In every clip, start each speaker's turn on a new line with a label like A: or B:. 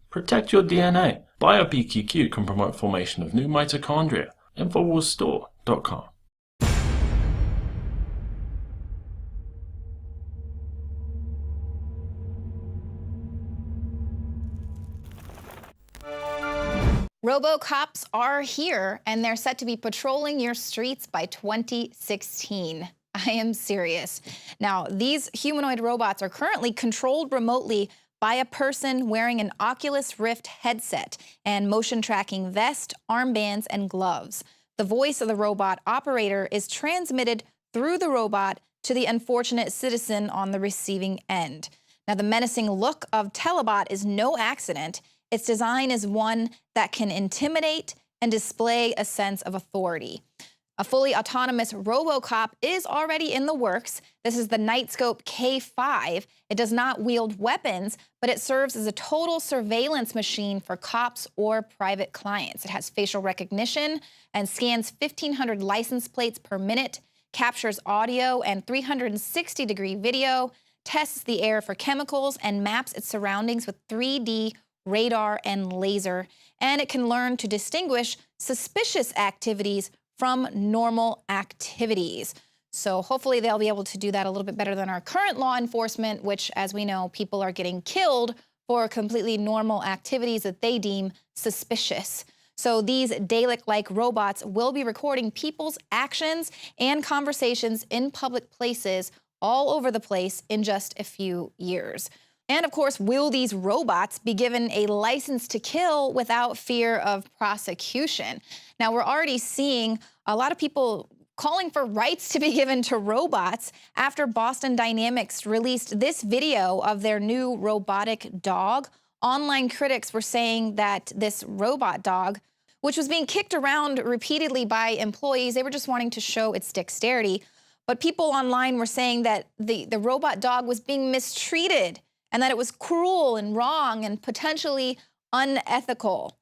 A: Protect your DNA. BioPQQ can promote formation of new mitochondria. Infowarsstore.com.
B: Robocops are here, and they're set to be patrolling your streets by 2016. I am serious. Now, these humanoid robots are currently controlled remotely by a person wearing an Oculus Rift headset and motion tracking vest, armbands, and gloves. The voice of the robot operator is transmitted through the robot to the unfortunate citizen on the receiving end. Now, the menacing look of Telebot is no accident. Its design is one that can intimidate and display a sense of authority. A fully autonomous Robocop is already in the works. This is the Nightscope K5. It does not wield weapons, but it serves as a total surveillance machine for cops or private clients. It has facial recognition and scans 1,500 license plates per minute, captures audio and 360-degree video, tests the air for chemicals, and maps its surroundings with 3D radar and laser, and it can learn to distinguish suspicious activities from normal activities. So hopefully they'll be able to do that a little bit better than our current law enforcement, which, as we know, people are getting killed for completely normal activities that they deem suspicious. So these Dalek-like robots will be recording people's actions and conversations in public places all over the place in just a few years. And of course, will these robots be given a license to kill without fear of prosecution? Now, we're already seeing a lot of people calling for rights to be given to robots after Boston Dynamics released this video of their new robotic dog. Online critics were saying that this robot dog, which was being kicked around repeatedly by employees, they were just wanting to show its dexterity. But people online were saying that the robot dog was being mistreated and that it was cruel and wrong and potentially unethical.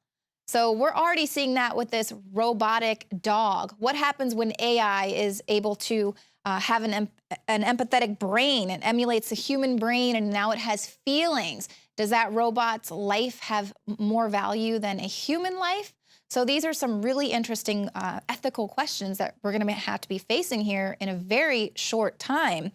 B: So we're already seeing that with this robotic dog. What happens when AI is able to have an empathetic brain and emulates a human brain, and now it has feelings? Does that robot's life have more value than a human life? So these are some really interesting ethical questions that we're going to have to be facing here in a very short time.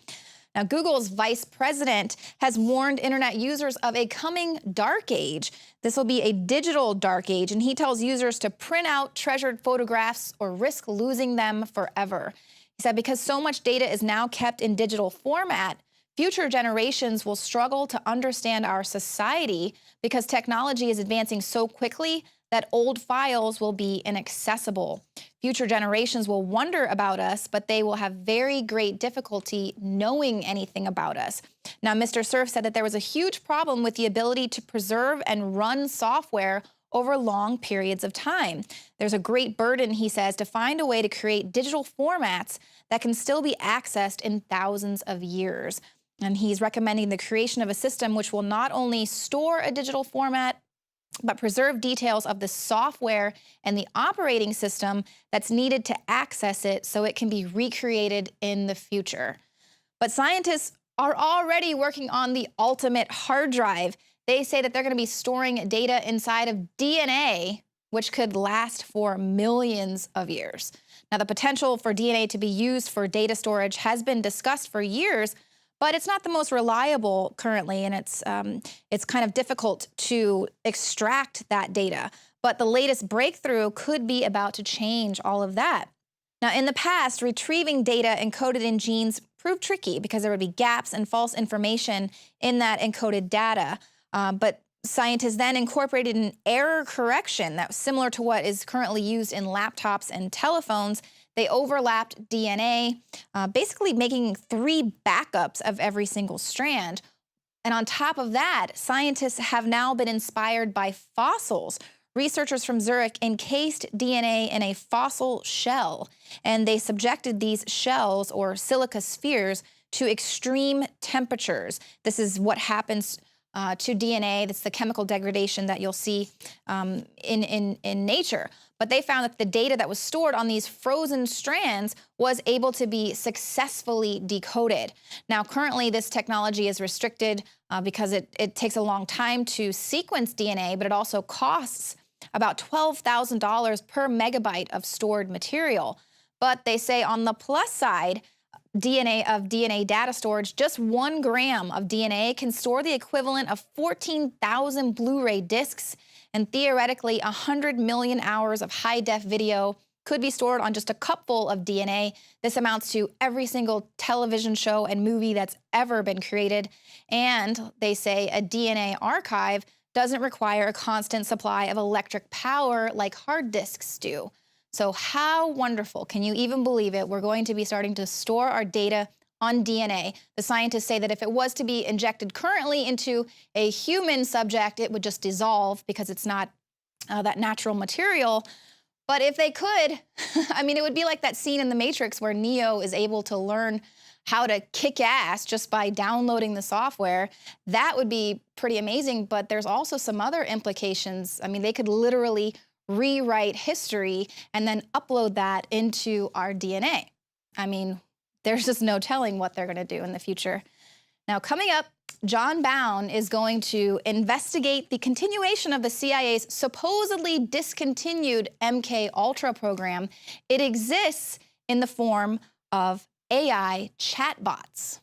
B: Now, Google's vice president has warned internet users of a coming dark age. This will be a digital dark age, and he tells users to print out treasured photographs or risk losing them forever. He said because so much data is now kept in digital format, future generations will struggle to understand our society because technology is advancing so quickly that old files will be inaccessible. Future generations will wonder about us, but they will have very great difficulty knowing anything about us. Now, Mr. Cerf said that there was a huge problem with the ability to preserve and run software over long periods of time. There's a great burden, he says, to find a way to create digital formats that can still be accessed in thousands of years. And he's recommending the creation of a system which will not only store a digital format, but preserve details of the software and the operating system that's needed to access it so it can be recreated in the future. But scientists are already working on the ultimate hard drive. They say that they're going to be storing data inside of DNA, which could last for millions of years. Now, the potential for DNA to be used for data storage has been discussed for years, but it's not the most reliable currently, and it's kind of difficult to extract that data. But the latest breakthrough could be about to change all of that. Now, in the past, retrieving data encoded in genes proved tricky because there would be gaps and false information in that encoded data. But scientists then incorporated an error correction that was similar to what is currently used in laptops and telephones. They overlapped DNA, basically making 3 backups of every single strand. And on top of that, scientists have now been inspired by fossils. Researchers from Zurich encased DNA in a fossil shell, and they subjected these shells, or silica spheres, to extreme temperatures. This is what happens to DNA. That's the chemical degradation that you'll see in nature. But they found that the data that was stored on these frozen strands was able to be successfully decoded. Now, currently, this technology is restricted because it takes a long time to sequence DNA, but it also costs about $12,000 per megabyte of stored material. But they say on the plus side, DNA data storage, just 1 gram of DNA can store the equivalent of 14,000 Blu-ray discs, and theoretically 100 million hours of high-def video could be stored on just a cupful of DNA. This amounts to every single television show and movie that's ever been created. And they say a DNA archive doesn't require a constant supply of electric power like hard disks do. So how wonderful, can you even believe it? We're going to be starting to store our data on DNA. The scientists say that if it was to be injected currently into a human subject, it would just dissolve because it's not that natural material. But if they could, I mean, it would be like that scene in The Matrix where Neo is able to learn how to kick ass just by downloading the software. That would be pretty amazing, but there's also some other implications. I mean, they could literally rewrite history and then upload that into our DNA. I mean, there's just no telling what they're going to do in the future. Now, coming up, John Bowne is going to investigate the continuation of the CIA's supposedly discontinued MK Ultra program. It exists in the form of AI chatbots.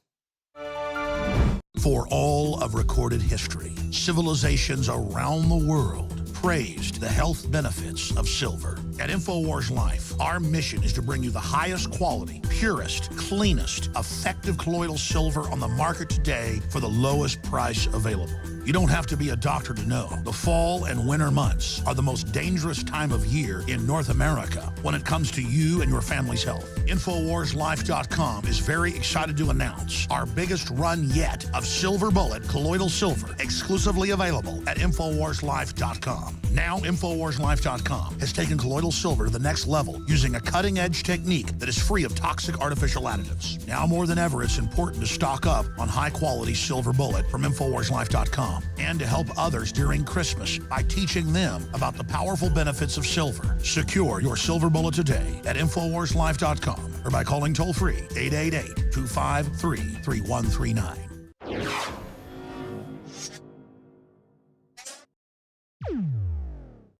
C: For all of recorded history, civilizations around the world praised the health benefits of silver. At Infowars Life, our mission is to bring you the highest quality, purest, cleanest, effective colloidal silver on the market today for the lowest price available. You don't have to be a doctor to know. The fall and winter months are the most dangerous time of year in North America when it comes to you and your family's health. InfoWarsLife.com is very excited to announce our biggest run yet of Silver Bullet colloidal silver, exclusively available at InfoWarsLife.com. Now, InfoWarsLife.com has taken colloidal silver to the next level using a cutting-edge technique that is free of toxic artificial additives. Now more than ever, it's important to stock up on high-quality Silver Bullet from InfoWarsLife.com and to help others during Christmas by teaching them about the powerful benefits of silver. Secure your Silver Bullet today at InfoWarsLife.com or by calling toll-free 888-253-3139.